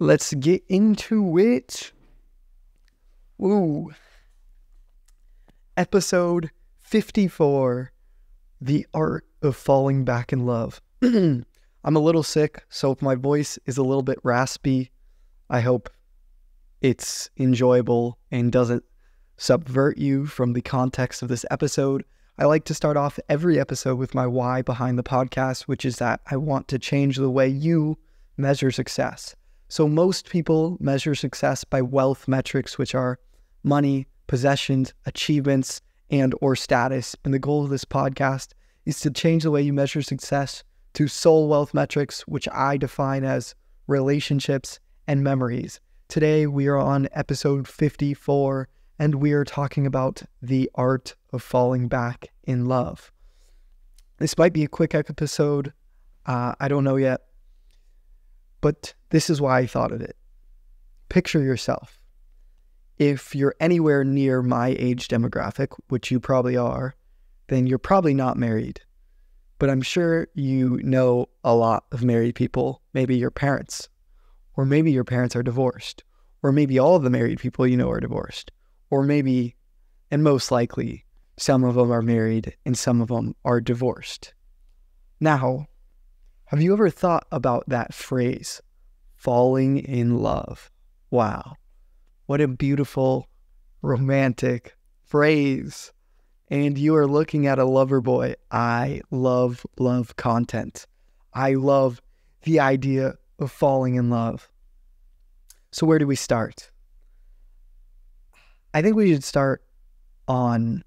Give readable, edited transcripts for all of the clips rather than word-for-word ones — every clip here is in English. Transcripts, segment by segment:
Let's get into it. Ooh. Episode 54, The Art of Falling Back in Love. I'm a little sick, so if my voice is a little bit raspy, I hope it's enjoyable and doesn't subvert you from the context of this episode. I like to start off every episode with my why behind the podcast, which is that I want to change the way you measure success. So most people measure success by wealth metrics, which are money, possessions, achievements, and or status. And the goal of this podcast is to change the way you measure success to soul wealth metrics, which I define as relationships and memories. Today, we are on episode 54, and we are talking about the art of falling back in love. This might be a quick episode. I don't know yet. But this is why I thought of it. Picture yourself. If you're anywhere near my age demographic, which you probably are, then you're probably not married. But I'm sure you know a lot of married people, maybe your parents, or maybe your parents are divorced, or maybe all of the married people you know are divorced, or maybe, and most likely, some of them are married and some of them are divorced. Now, have you ever thought about that phrase, falling in love? Wow, what a beautiful, romantic phrase. And you are looking at a lover boy. I love content. I love the idea of falling in love. So where do we start? I think we should start in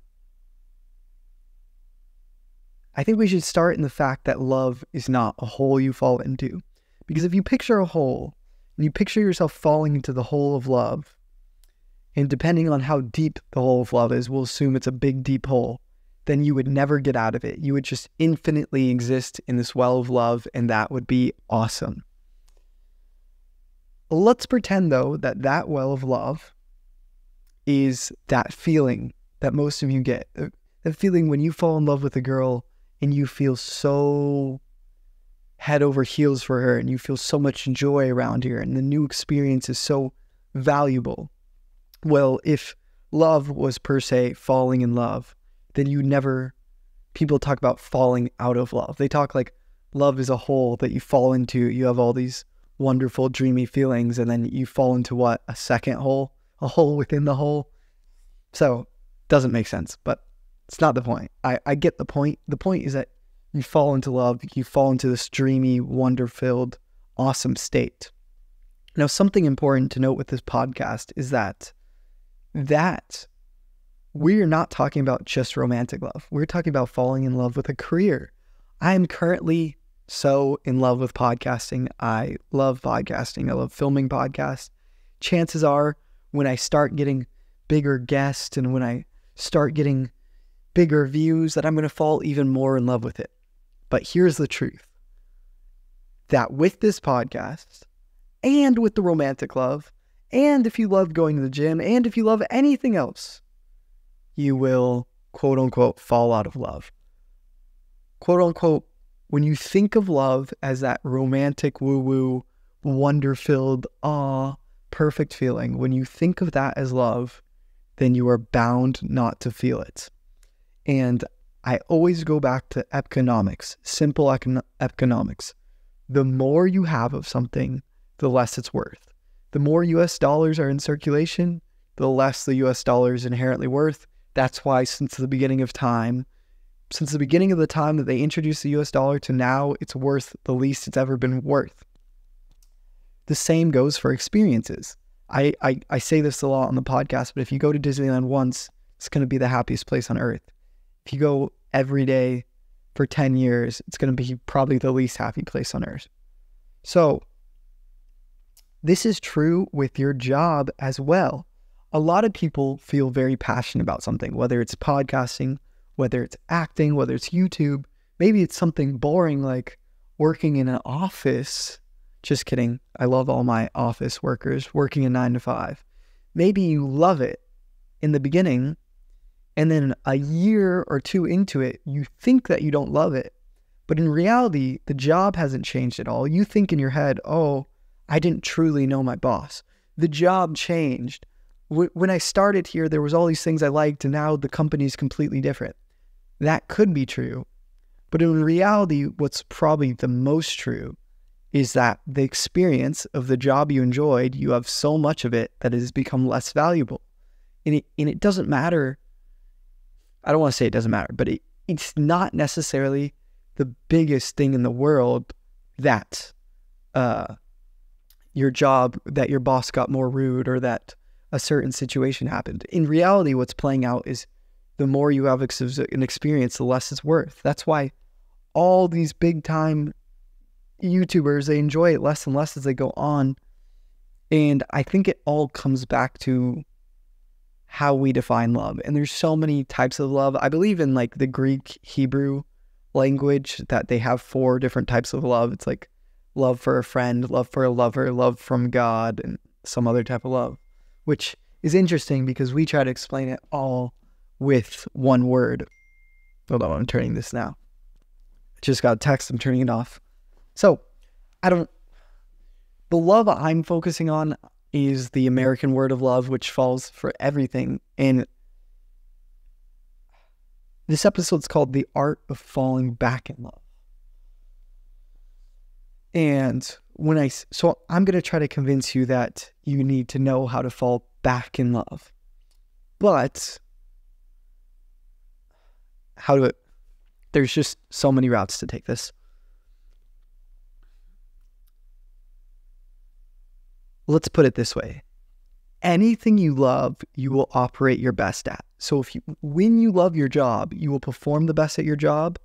the fact that love is not a hole you fall into. Because if you picture a hole, and you picture yourself falling into the hole of love, and depending on how deep the hole of love is, we'll assume it's a big, deep hole, then you would never get out of it. You would just infinitely exist in this well of love, and that would be awesome. Let's pretend, though, that well of love is that feeling that most of you get. That feeling when you fall in love with a girl, and you feel so head over heels for her, and you feel so much joy around her, and the new experience is so valuable. Well, if love was per se falling in love, then people talk about falling out of love. They talk like love is a hole that you fall into. You have all these wonderful, dreamy feelings, and then you fall into what? A second hole? A hole within the hole? So, doesn't make sense, but it's not the point. I get the point. The point is that you fall into love. You fall into this dreamy, wonder-filled, awesome state. Now, something important to note with this podcast is that we're not talking about just romantic love. We're talking about falling in love with a career. I am currently so in love with podcasting. I love podcasting. I love filming podcasts. Chances are when I start getting bigger guests and when I start getting bigger views, that I'm going to fall even more in love with it. But here's the truth. That with this podcast, and with the romantic love, and if you love going to the gym, and if you love anything else, you will, quote unquote, fall out of love. Quote unquote, when you think of love as that romantic woo-woo, wonder-filled, perfect feeling, when you think of that as love, then you are bound not to feel it. And I always go back to economics, simple economics. The more you have of something, the less it's worth. The more US dollars are in circulation, the less the US dollar is inherently worth. That's why since the beginning of the time that they introduced the US dollar to now, it's worth the least it's ever been worth. The same goes for experiences. I say this a lot on the podcast, but if you go to Disneyland once, it's going to be the happiest place on earth. If you go every day for 10 years, it's going to be probably the least happy place on earth. So, this is true with your job as well. A lot of people feel very passionate about something, whether it's podcasting, whether it's acting, whether it's YouTube. Maybe it's something boring like working in an office. Just kidding. I love all my office workers working a 9 to 5. Maybe you love it in the beginning, and then a year or two into it, you think that you don't love it. But in reality, the job hasn't changed at all. You think in your head, oh, I didn't truly know my boss. The job changed. When I started here, there was all these things I liked, and now the company's completely different. That could be true. But in reality, what's probably the most true is that the experience of the job you enjoyed, you have so much of it that it has become less valuable. And it doesn't matter. I don't want to say it doesn't matter, but it's not necessarily the biggest thing in the world that your job, that your boss got more rude or that a certain situation happened. In reality, what's playing out is the more you have an experience, the less it's worth. That's why all these big time YouTubers, they enjoy it less and less as they go on. And I think it all comes back to how we define love. And there's so many types of love. I believe in like the Greek Hebrew language that they have 4 different types of love. It's like love for a friend, love for a lover, love from God, and some other type of love, which is interesting because we try to explain it all with one word. Hold on, I'm turning this now. I just got a text, I'm turning it off. So, the love I'm focusing on is the American word of love, which falls for everything. And this episode's called The Art of Falling Back in Love. And so I'm going to try to convince you that you need to know how to fall back in love. But there's just so many routes to take this. Let's put it this way. Anything you love, you will operate your best at. So when you love your job, you will perform the best at your job,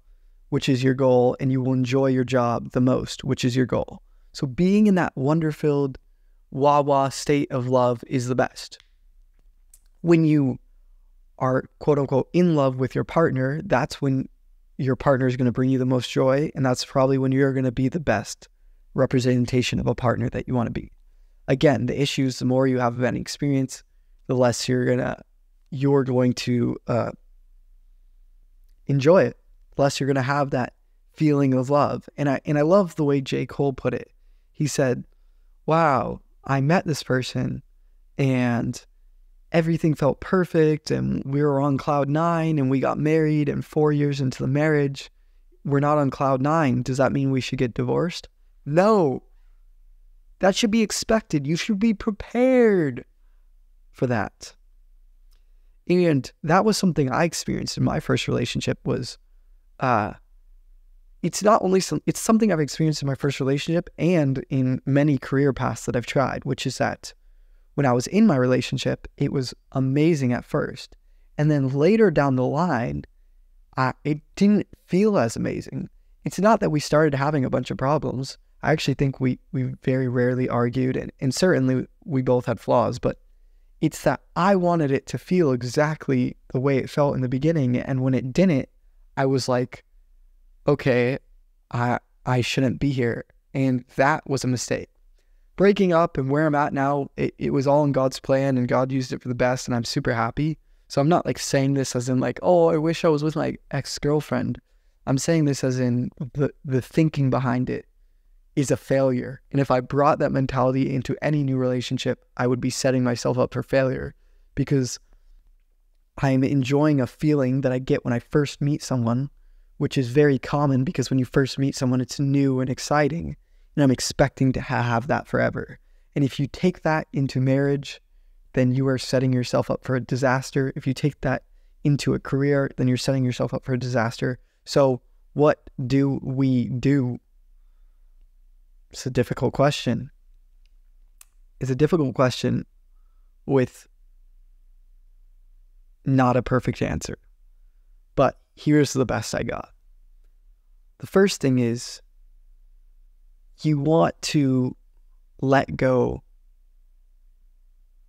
which is your goal, and you will enjoy your job the most, which is your goal. So being in that wonder-filled, wah-wah state of love is the best. When you are, quote-unquote, in love with your partner, that's when your partner is going to bring you the most joy, and that's probably when you're going to be the best representation of a partner that you want to be. Again, the issue is the more you have of any experience, the less you're going to enjoy it. The less you're going to have that feeling of love. And I love the way J. Cole put it. He said, wow, I met this person and everything felt perfect and we were on cloud 9 and we got married, and 4 years into the marriage, we're not on cloud 9. Does that mean we should get divorced? No. That should be expected. You should be prepared for that. And that was something I experienced in my first relationship was, it's something I've experienced in my first relationship and in many career paths that I've tried, which is that when I was in my relationship, it was amazing at first. And then later down the line, it didn't feel as amazing. It's not that we started having a bunch of problems. I actually think we very rarely argued, and certainly we both had flaws, but it's that I wanted it to feel exactly the way it felt in the beginning, and when it didn't, I was like, okay, I shouldn't be here, and that was a mistake. Breaking up and where I'm at now, it was all in God's plan, and God used it for the best, and I'm super happy. So I'm not like saying this as in like, oh, I wish I was with my ex-girlfriend. I'm saying this as in the thinking behind it is a failure. And if I brought that mentality into any new relationship, I would be setting myself up for failure, because I'm enjoying a feeling that I get when I first meet someone, which is very common because when you first meet someone, it's new and exciting, and I'm expecting to have that forever. And if you take that into marriage, then you are setting yourself up for a disaster. If you take that into a career, then you're setting yourself up for a disaster. So what do we do? It's a difficult question. It's a difficult question with not a perfect answer. But here's the best I got. The first thing is you want to let go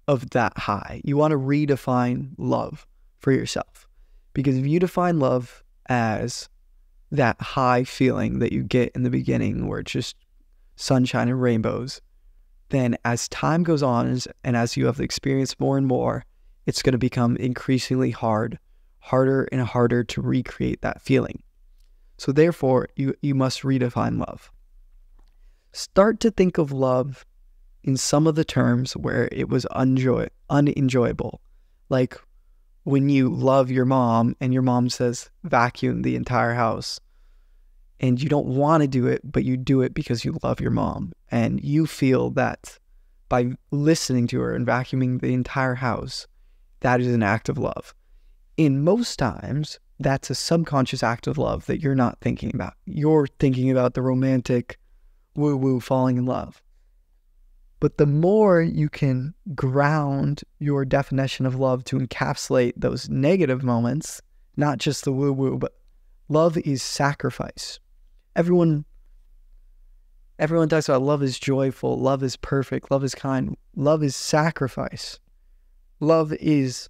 of that high. You want to redefine love for yourself. Because if you define love as that high feeling that you get in the beginning where it's just sunshine and rainbows, then as time goes on and as you have experienced more and more, it's going to become increasingly harder and harder to recreate that feeling. So therefore, you must redefine love. Start to think of love in some of the terms where it was unenjoyable. Like when you love your mom and your mom says vacuum the entire house and you don't want to do it, but you do it because you love your mom and you feel that by listening to her and vacuuming the entire house, that is an act of love. In most times, that's a subconscious act of love that you're not thinking about. You're thinking about the romantic woo-woo falling in love. But the more you can ground your definition of love to encapsulate those negative moments, not just the woo-woo, but love is sacrifice. Everyone talks about love is joyful, love is perfect, love is kind. Love is sacrifice. Love is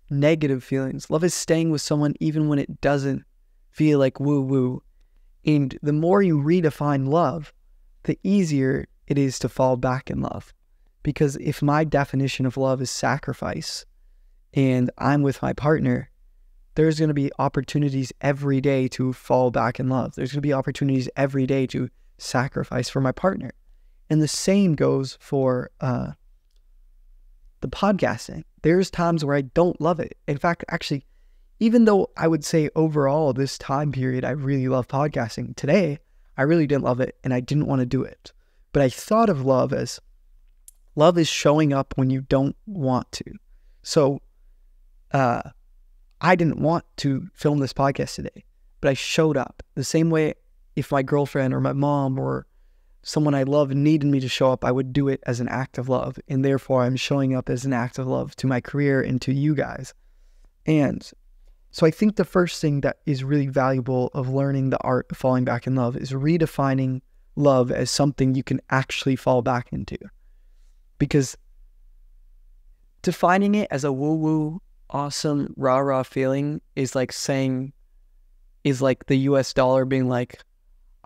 negative feelings. Love is staying with someone even when it doesn't feel like woo-woo. And the more you redefine love, the easier it is to fall back in love. Because if my definition of love is sacrifice and I'm with my partner, there's going to be opportunities every day to fall back in love. There's going to be opportunities every day to sacrifice for my partner. And the same goes for the podcasting. There's times where I don't love it. In fact, actually, even though I would say overall this time period, I really love podcasting, today, I really didn't love it and I didn't want to do it. But I thought of love as love is showing up when you don't want to. So I didn't want to film this podcast today, but I showed up. The same way if my girlfriend or my mom or someone I love needed me to show up, I would do it as an act of love. And therefore, I'm showing up as an act of love to my career and to you guys. And so I think the first thing that is really valuable of learning the art of falling back in love is redefining love as something you can actually fall back into. Because defining it as a woo-woo, awesome, rah-rah feeling is like the US dollar being like,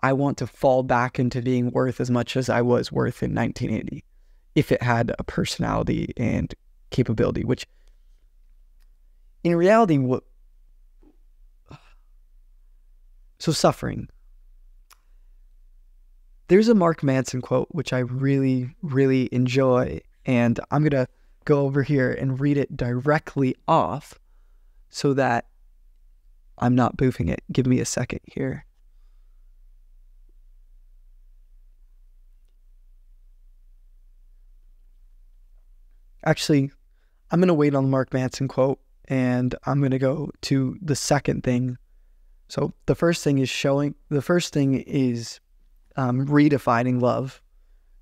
I want to fall back into being worth as much as I was worth in 1980 if it had a personality and capability, which in reality, so suffering. There's a Mark Manson quote, which I really, really enjoy, and I'm going to go over here and read it directly off so that I'm not boofing it. Give me a second here. Actually, I'm going to wait on the Mark Manson quote, and I'm going to go to the second thing. So the first thing is redefining love.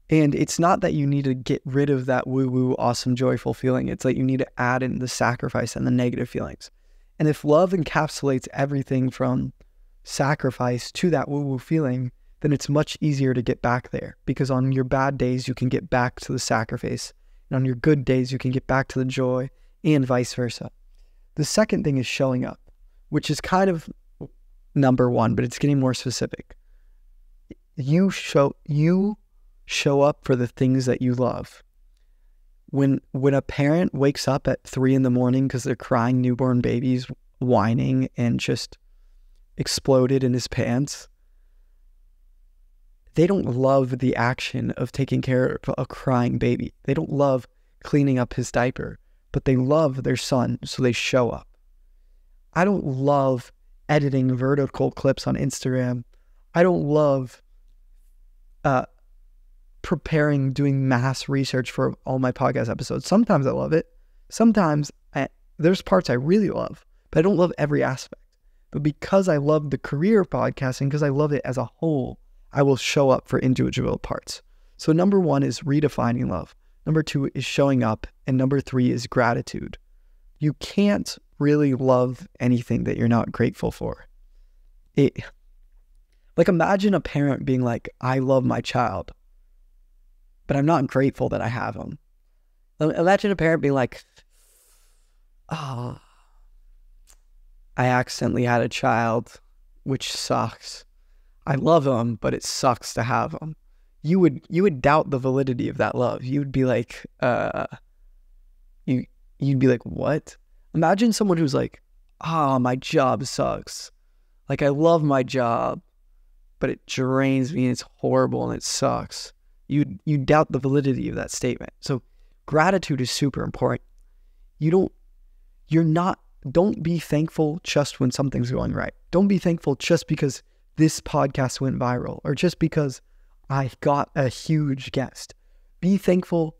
And it's not that you need to get rid of that woo-woo, awesome, joyful feeling. It's that you need to add in the sacrifice and the negative feelings. And if love encapsulates everything from sacrifice to that woo-woo feeling, then it's much easier to get back there. Because on your bad days, you can get back to the sacrifice. And on your good days, you can get back to the joy, and vice versa. The second thing is showing up, which is kind of number one, but it's getting more specific. You show up for the things that you love. When a parent wakes up at 3 a.m. because they're crying newborn babies, whining and just exploded in his pants, they don't love the action of taking care of a crying baby. They don't love cleaning up his diaper, but they love their son, so they show up. I don't love editing vertical clips on Instagram. I don't love doing mass research for all my podcast episodes. Sometimes I love it. Sometimes there's parts I really love, but I don't love every aspect. But because I love the career of podcasting, because I love it as a whole, I will show up for individual parts. So number one is redefining love. Number two is showing up. And number three is gratitude. You can't really love anything that you're not grateful for. Like imagine a parent being like, I love my child, but I'm not grateful that I have him. Imagine a parent being like, oh, I accidentally had a child, which sucks. I love him, but it sucks to have him. You would doubt the validity of that love. You'd be like, you'd be like, what? Imagine someone who's like, my job sucks. Like I love my job, but it drains me and it's horrible and it sucks. You doubt the validity of that statement. So gratitude is super important. Don't be thankful just when something's going right. Don't be thankful just because this podcast went viral or just because I got a huge guest. Be thankful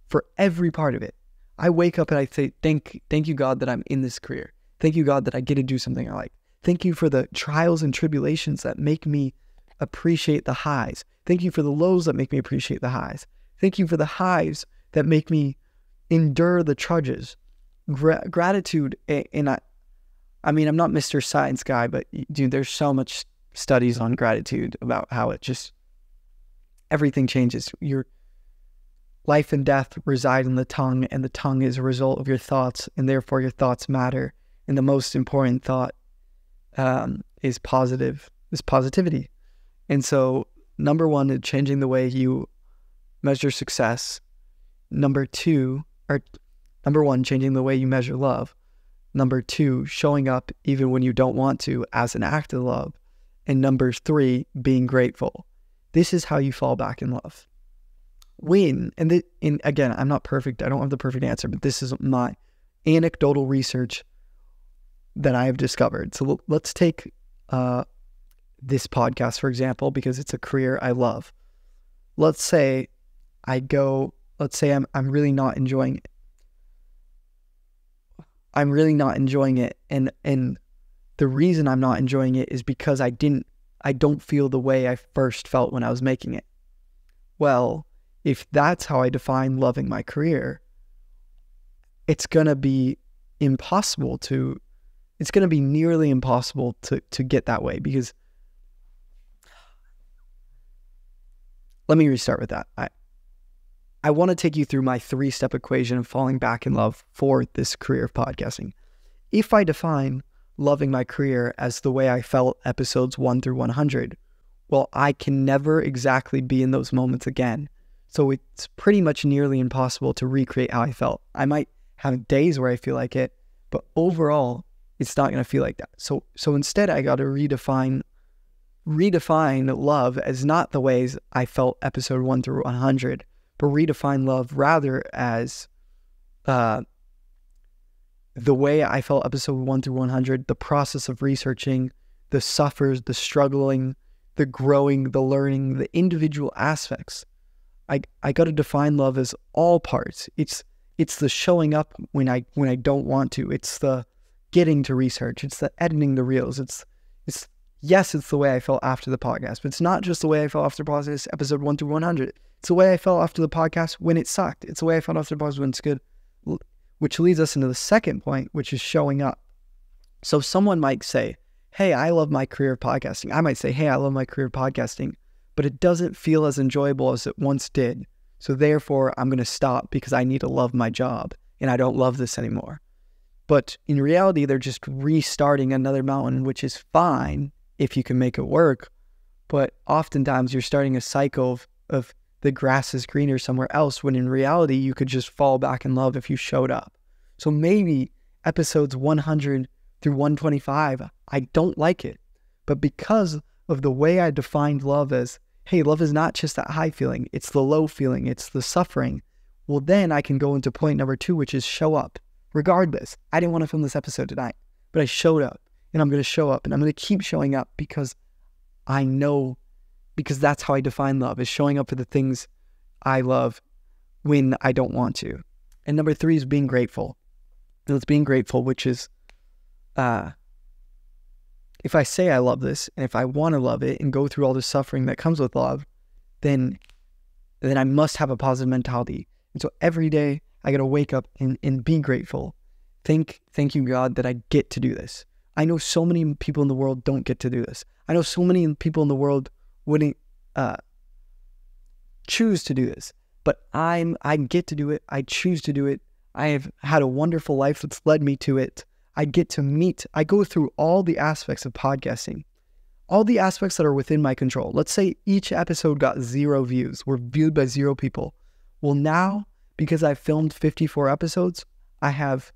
for every part of it. I wake up and I say, thank you, God, that I'm in this career. Thank you, God, that I get to do something I like. Thank you for the trials and tribulations that make me appreciate the highs. Thank you for the lows that make me appreciate the highs. Thank you for the highs that make me endure the trudges. Gratitude, and I mean, I'm not Mr. Science guy, but dude, there's so much studies on gratitude about how it just, everything changes. Your life and death reside in the tongue, and the tongue is a result of your thoughts, and therefore your thoughts matter. And the most important thought is positivity. And so, number one is changing the way you measure success. Number one, changing the way you measure love. Number two, showing up even when you don't want to as an act of love. And number three, being grateful. This is how you fall back in love. And again, I'm not perfect. I don't have the perfect answer, but this is my anecdotal research that I have discovered. So let's take this podcast, for example, because it's a career I love. Let's say I'm really not enjoying it. I'm really not enjoying it. And the reason I'm not enjoying it is because I don't feel the way I first felt when I was making it. Well, if that's how I define loving my career, it's going to be nearly impossible to get that way, because let me restart with that. I want to take you through my 3-step equation of falling back in love for this career of podcasting. If I define loving my career as the way I felt episodes 1 through 100, well, I can never exactly be in those moments again. So it's pretty much nearly impossible to recreate how I felt. I might have days where I feel like it, but overall, it's not going to feel like that. So instead, I got to redefine love as not the ways I felt episode 1 through 100, but redefine love rather as the way I felt episode 1 through 100, the process of researching, the suffers, the struggling, the growing, the learning, the individual aspects. I got to define love as all parts. It's the showing up when I don't want to. It's the getting to research. It's the editing the reels. It's the way I felt after the podcast, but it's not just the way I felt after the podcast episode 1 through 100. It's the way I felt after the podcast when it sucked. It's the way I felt after the podcast when it's good, which leads us into the second point, which is showing up. So someone might say, hey, I love my career of podcasting. I might say, hey, I love my career of podcasting, but it doesn't feel as enjoyable as it once did. So therefore, I'm going to stop because I need to love my job and I don't love this anymore. But in reality, they're just restarting another mountain, which is fine if you can make it work. But oftentimes you're starting a cycle of the grass is greener somewhere else, when in reality, you could just fall back in love if you showed up. So maybe episodes 100 through 125, I don't like it. But because of the way I defined love as, hey, love is not just that high feeling, it's the low feeling, it's the suffering. Well, then I can go into point number 2, which is show up. Regardless, I didn't want to film this episode tonight, but I showed up, and I'm going to show up, and I'm going to keep showing up because I know, because that's how I define love, is showing up for the things I love when I don't want to. And number 3 is being grateful. And it's being grateful, which is, if I say I love this, and if I want to love it and go through all the suffering that comes with love, then I must have a positive mentality. And so every day I got to wake up and be grateful. Thank you, God, that I get to do this. I know so many people in the world don't get to do this. I know so many people in the world wouldn't choose to do this, but I get to do it. I choose to do it. I have had a wonderful life that's led me to it. I go through all the aspects of podcasting, all the aspects that are within my control. Let's say each episode got 0 views, were viewed by 0 people. Well, now, because I filmed 54 episodes, I have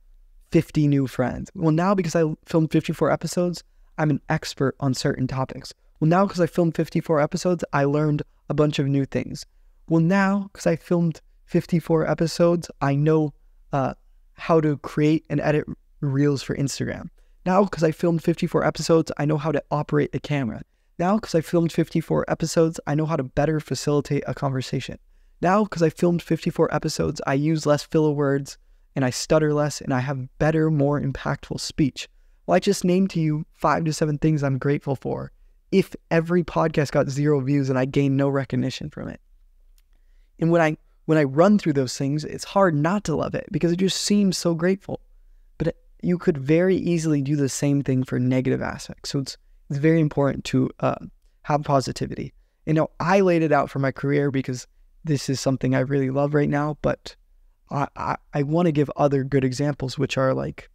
50 new friends. Well, now because I filmed 54 episodes, I'm an expert on certain topics. Well, now because I filmed 54 episodes, I learned a bunch of new things. Well, now, because I filmed 54 episodes, I know how to create and edit reels for Instagram. Now, because I filmed 54 episodes, I know how to operate a camera. Now, because I filmed 54 episodes, I know how to better facilitate a conversation. Now, because I filmed 54 episodes, I use less filler words and I stutter less and I have better, more impactful speech. Well, I just named to you 5 to 7 things I'm grateful for if every podcast got 0 views and I gained no recognition from it. And when I run through those things, it's hard not to love it because it just seems so grateful. But you could very easily do the same thing for negative aspects. So it's very important to have positivity. You know, I laid it out for my career because this is something I really love right now, but I want to give other good examples, which are like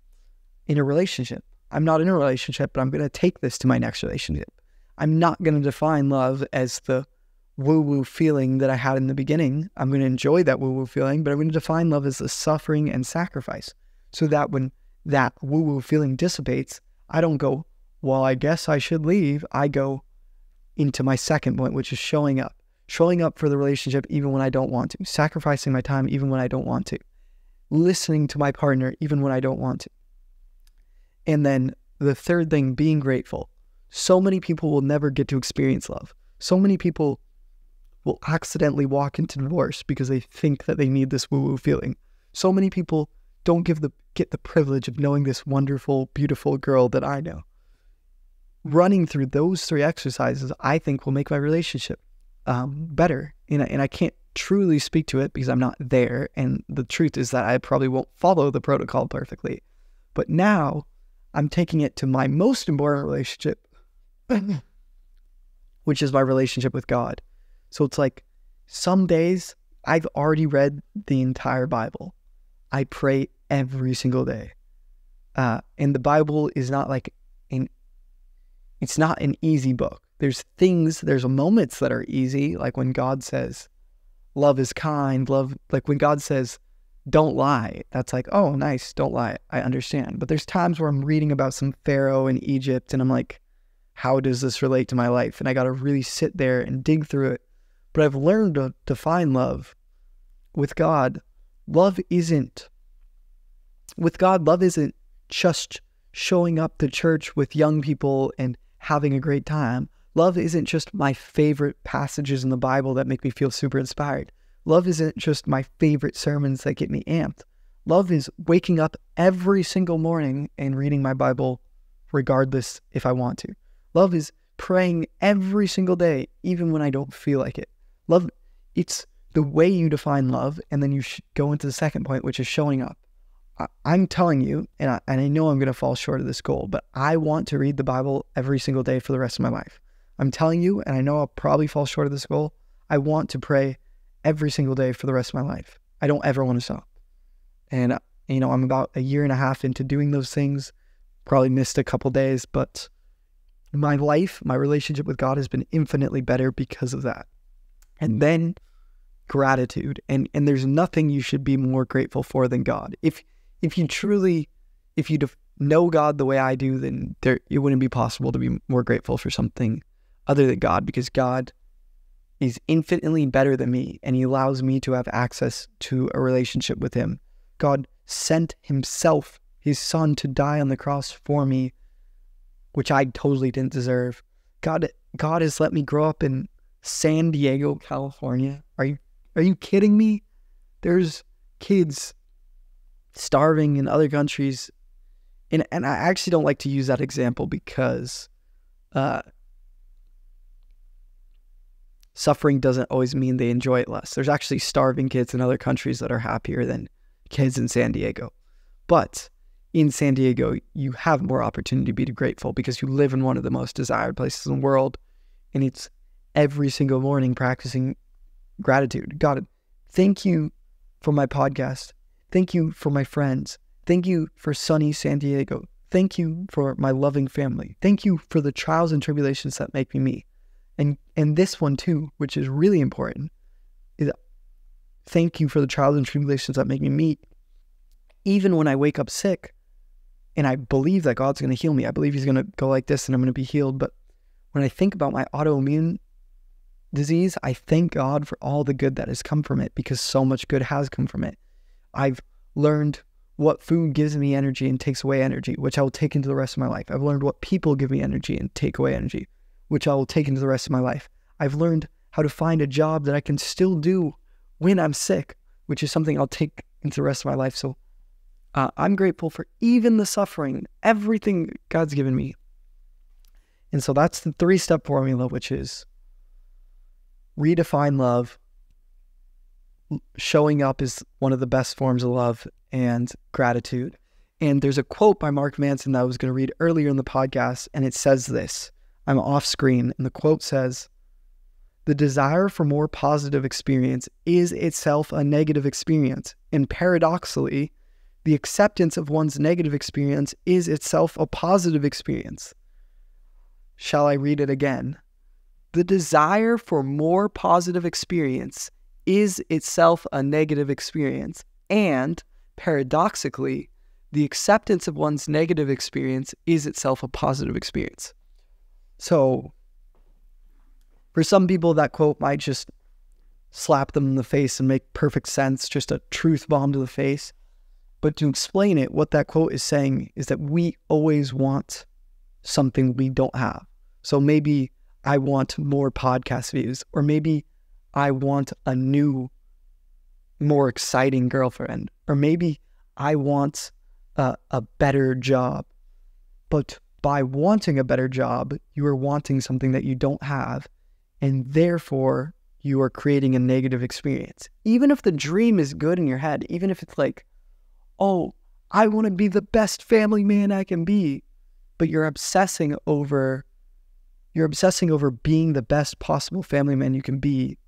in a relationship. I'm not in a relationship, but I'm going to take this to my next relationship. I'm not going to define love as the woo-woo feeling that I had in the beginning. I'm going to enjoy that woo-woo feeling, but I'm going to define love as the suffering and sacrifice so that when that woo-woo feeling dissipates, I don't go, well, I guess I should leave. I go into my second point, which is showing up for the relationship even when I don't want to, sacrificing my time even when I don't want to, listening to my partner even when I don't want to. And then the third thing, being grateful. So many people will never get to experience love. So many people will accidentally walk into divorce because they think that they need this woo-woo feeling. So many people don't get the privilege of knowing this wonderful, beautiful girl that I know. Running through those 3 exercises, I think, will make my relationship better. And I can't truly speak to it because I'm not there. And the truth is that I probably won't follow the protocol perfectly. But now I'm taking it to my most important relationship, which is my relationship with God. So it's like some days I've already read the entire Bible. I pray every single day. And the Bible is not like it's not an easy book. There's moments that are easy, like when God says, love is kind, like when God says, don't lie. That's like, oh, nice, don't lie. I understand. But there's times where I'm reading about some Pharaoh in Egypt and I'm like, how does this relate to my life? And I got to really sit there and dig through it. But I've learned to define love. With God, love isn't just showing up to church with young people and having a great time. Love isn't just my favorite passages in the Bible that make me feel super inspired. Love isn't just my favorite sermons that get me amped. Love is waking up every single morning and reading my Bible regardless if I want to. Love is praying every single day, even when I don't feel like it. Love, it's the way you define love, and then you go into the second point, which is showing up. I'm telling you, and I know I'm going to fall short of this goal, but I want to read the Bible every single day for the rest of my life. I'm telling you, and I know I'll probably fall short of this goal, I want to pray every single day for the rest of my life. I don't ever want to stop. And, I'm about 1.5 years into doing those things, probably missed a couple days, but my life, my relationship with God has been infinitely better because of that. And then gratitude. And there's nothing you should be more grateful for than God. If you know God the way I do, then it wouldn't be possible to be more grateful for something other than God, because God is infinitely better than me, and he allows me to have access to a relationship with him. God sent himself, his son, to die on the cross for me, which I totally didn't deserve. God has let me grow up in San Diego, California. Are you kidding me? There's kids starving in other countries. And I actually don't like to use that example because suffering doesn't always mean they enjoy it less. There's actually starving kids in other countries that are happier than kids in San Diego. But in San Diego, you have more opportunity to be grateful because you live in one of the most desired places in the world. And it's every single morning practicing gratitude. God, thank you for my podcast. Thank you for my friends. Thank you for sunny San Diego. Thank you for my loving family. Thank you for the trials and tribulations that make me me. And this one too, which is really important, is thank you for the trials and tribulations that make me me. Even when I wake up sick and I believe that God's going to heal me, I believe he's going to go like this and I'm going to be healed. But when I think about my autoimmune disease, I thank God for all the good that has come from it, because so much good has come from it. I've learned what food gives me energy and takes away energy, which I will take into the rest of my life. I've learned what people give me energy and take away energy, which I will take into the rest of my life. I've learned how to find a job that I can still do when I'm sick, which is something I'll take into the rest of my life. So I'm grateful for even the suffering, everything God's given me. And so that's the 3-step formula, which is redefine love. Showing up is one of the best forms of love, and gratitude. And there's a quote by Mark Manson that I was going to read earlier in the podcast, and it says this. I'm off screen, and the quote says, "The desire for more positive experience is itself a negative experience, and paradoxically, the acceptance of one's negative experience is itself a positive experience." Shall I read it again? The desire for more positive experience is itself a negative experience, and paradoxically, the acceptance of one's negative experience is itself a positive experience. So, for some people, that quote might just slap them in the face and make perfect sense, just a truth bomb to the face. But to explain it, what that quote is saying is that we always want something we don't have. So maybe I want more podcast views, or maybe I want a new, more exciting girlfriend, or maybe I want a better job. But by wanting a better job, you are wanting something that you don't have, and therefore you are creating a negative experience. Even if the dream is good in your head, even if it's like, oh, I want to be the best family man I can be, but you're obsessing over being the best possible family man you can be.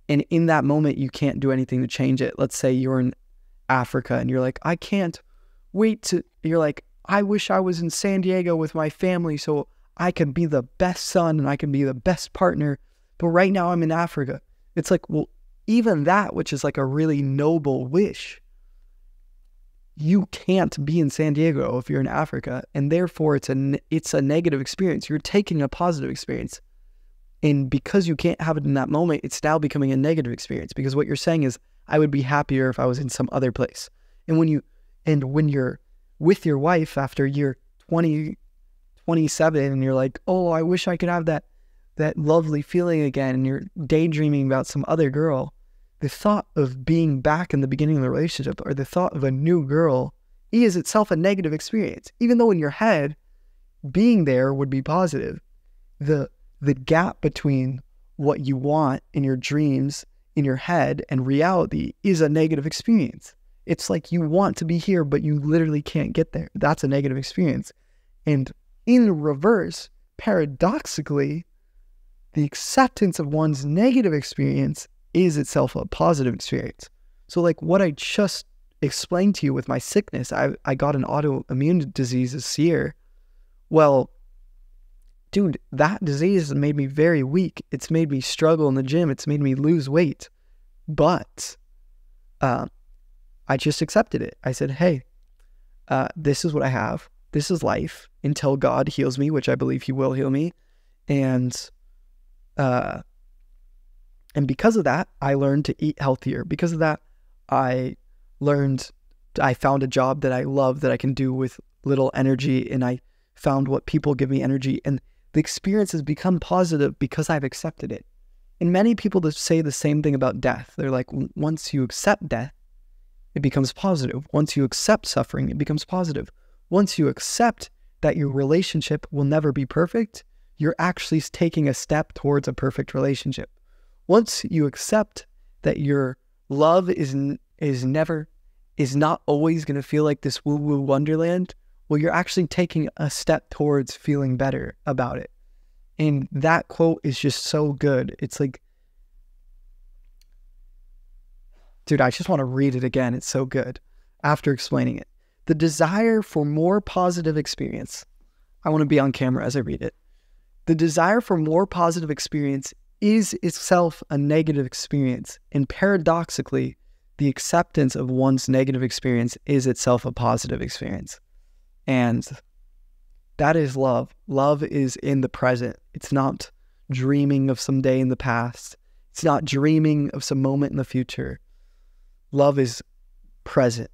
And in that moment, you can't do anything to change it. Let's say you're in Africa and you're like, I can't wait to, you're like, I wish I was in San Diego with my family so I can be the best son and I can be the best partner. But right now I'm in Africa. It's like, well, even that, which is like a really noble wish, you can't be in San Diego if you're in Africa. And therefore it's a negative experience. You're taking a positive experience. And because you can't have it in that moment, it's now becoming a negative experience, because what you're saying is, I would be happier if I was in some other place. And when you're with your wife after you're 20, 27, and you're like, oh, I wish I could have that lovely feeling again, and you're daydreaming about some other girl, the thought of being back in the beginning of the relationship, or the thought of a new girl, is itself a negative experience. Even though in your head, being there would be positive. The gap between what you want in your dreams, in your head, and reality is a negative experience. It's like you want to be here, but you literally can't get there. That's a negative experience. And in reverse, paradoxically, the acceptance of one's negative experience is itself a positive experience. So like what I just explained to you with my sickness, I got an autoimmune disease this year. Well, dude, that disease has made me very weak. It's made me struggle in the gym. It's made me lose weight. But I just accepted it. I said, hey, this is what I have. This is life until God heals me, which I believe he will heal me. And because of that, I learned to eat healthier. Because of that, I found a job that I love, that I can do with little energy. And I found what people give me energy. And the experience has become positive because I've accepted it. And many people that say the same thing about death. They're like, once you accept death, it becomes positive. Once you accept suffering, it becomes positive. Once you accept that your relationship will never be perfect, you're actually taking a step towards a perfect relationship. Once you accept that your love is not always going to feel like this woo-woo wonderland, well, you're actually taking a step towards feeling better about it. And that quote is just so good. It's like, dude, I just want to read it again. It's so good after explaining it. The desire for more positive experience. I want to be on camera as I read it. The desire for more positive experience is itself a negative experience. And paradoxically, the acceptance of one's negative experience is itself a positive experience. And that is love. Love is in the present. It's not dreaming of some day in the past. It's not dreaming of some moment in the future. Love is present.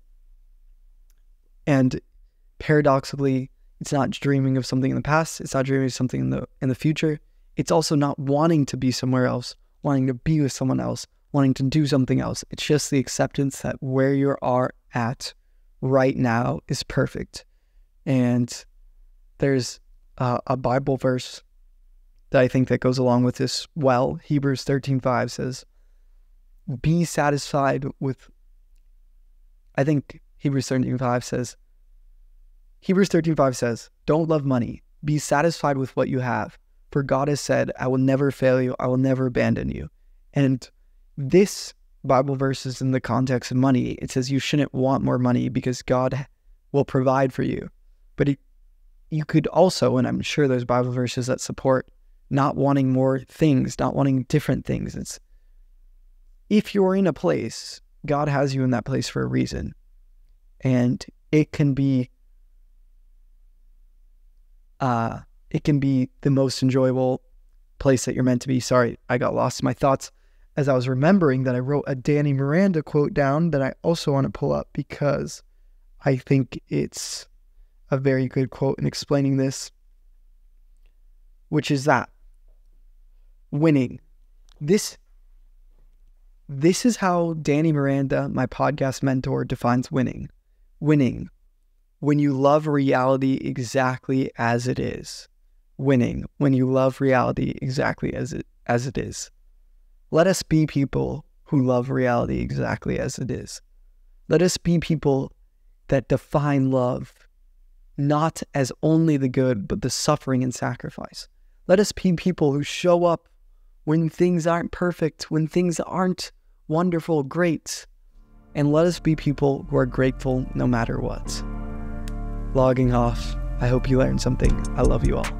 And paradoxically, it's not dreaming of something in the past. It's not dreaming of something in the future. It's also not wanting to be somewhere else, wanting to be with someone else, wanting to do something else. It's just the acceptance that where you are at right now is perfect. And there's a Bible verse that I think that goes along with this well. Hebrews 13:5 says, be satisfied with, I think Hebrews 13:5 says, don't love money. Be satisfied with what you have. For God has said, I will never fail you. I will never abandon you. And this Bible verse is in the context of money. It says you shouldn't want more money because God will provide for you. But you could also, and I'm sure there's Bible verses that support not wanting more things, not wanting different things. It's, if you're in a place, God has you in that place for a reason. And it can be the most enjoyable place that you're meant to be. Sorry, I got lost in my thoughts as I was remembering that I wrote a Danny Miranda quote down that I also want to pull up because I think it's a very good quote in explaining this, which is that winning. This is how Danny Miranda, my podcast mentor, defines winning. Winning, when you love reality exactly as it is. Winning, when you love reality exactly as it is. Let us be people who love reality exactly as it is. Let us be people that define love not as only the good, but the suffering and sacrifice. Let us be people who show up when things aren't perfect, when things aren't wonderful, great. And let us be people who are grateful no matter what. Logging off. I hope you learned something. I love you all.